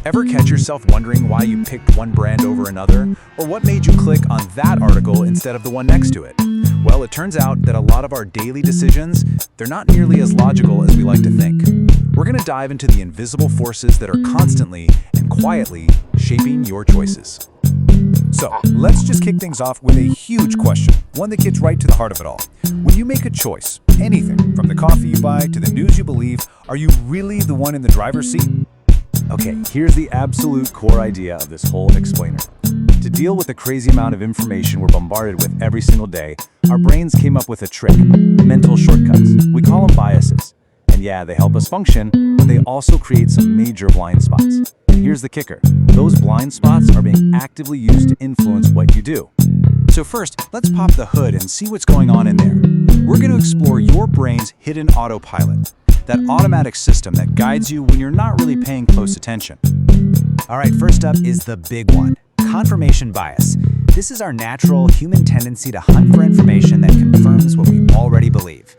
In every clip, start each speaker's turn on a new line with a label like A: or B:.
A: Ever catch yourself wondering why you picked one brand over another? Or what made you click on that article instead of the one next to it? Well, it turns out that a lot of our daily decisions, they're not nearly as logical as we like to think. We're going to dive into the invisible forces that are constantly and quietly shaping your choices.
B: So, let's just kick things off with a huge question, one that gets right to the heart of it all. When you make a choice, anything, from the coffee you buy to the news you believe, are you really the one in the driver's seat?
A: Okay, here's the absolute core idea of this whole explainer. To deal with the crazy amount of information we're bombarded with every single day, our brains came up with a trick, mental shortcuts. We call them biases. And yeah, they help us function, but they also create some major blind spots. And here's the kicker. Those blind spots are being actively used to influence what you do. So first, let's pop the hood and see what's going on in there. We're going to explore your brain's hidden autopilot, that automatic system that guides you when you're not really paying close attention.
C: All right, first up is the big one, confirmation bias. This is our natural human tendency to hunt for information that confirms what we already believe.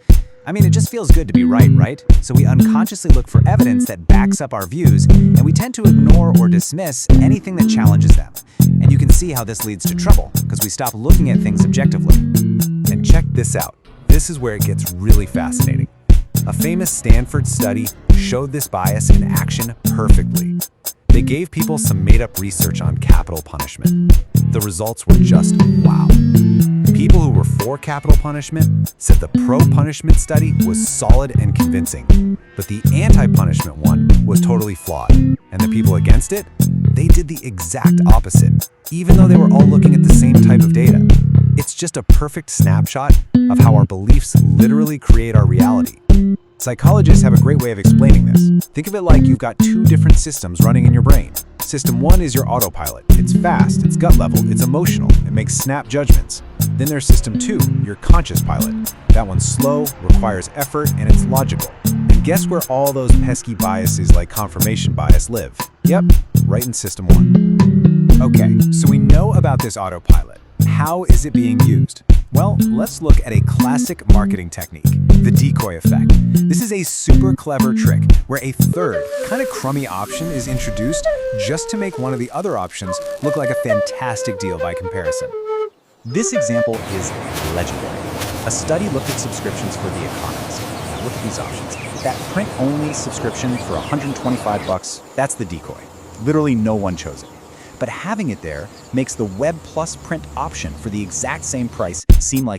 C: I mean, it just feels good to be right? So we unconsciously look for evidence that backs up our views, and we tend to ignore or dismiss anything that challenges them. And you can see how this leads to trouble, because we stop looking at things objectively.
B: And check this out. This is where it gets really fascinating. A famous Stanford study showed this bias in action perfectly. They gave people some made-up research on capital punishment. The results were just wow. People who were for capital punishment said the pro-punishment study was solid and convincing, but the anti-punishment one was totally flawed. And the people against it, they did the exact opposite, even though they were all looking at the same type of data. It's just a perfect snapshot of how our beliefs literally create our reality. Psychologists have a great way of explaining this. Think of it like you've got two different systems running in your brain. System one is your autopilot. It's fast, it's gut level, it's emotional, it makes snap judgments. Then there's system two, your conscious pilot. That one's slow, requires effort, and it's logical. And guess where all those pesky biases like confirmation bias live? Yep, right in system one. Okay, so we know about this autopilot. How is it being used? Well, let's look at a classic marketing technique, the decoy effect. This is a super clever trick where a third, kind of crummy option is introduced just to make one of the other options look like a fantastic deal by comparison. This example is legendary. A study looked at subscriptions for The Economist. Now look at these options. That print-only subscription for $125, that's the decoy. Literally no one chose it. But having it there makes the Web plus print option for the exact same price seem like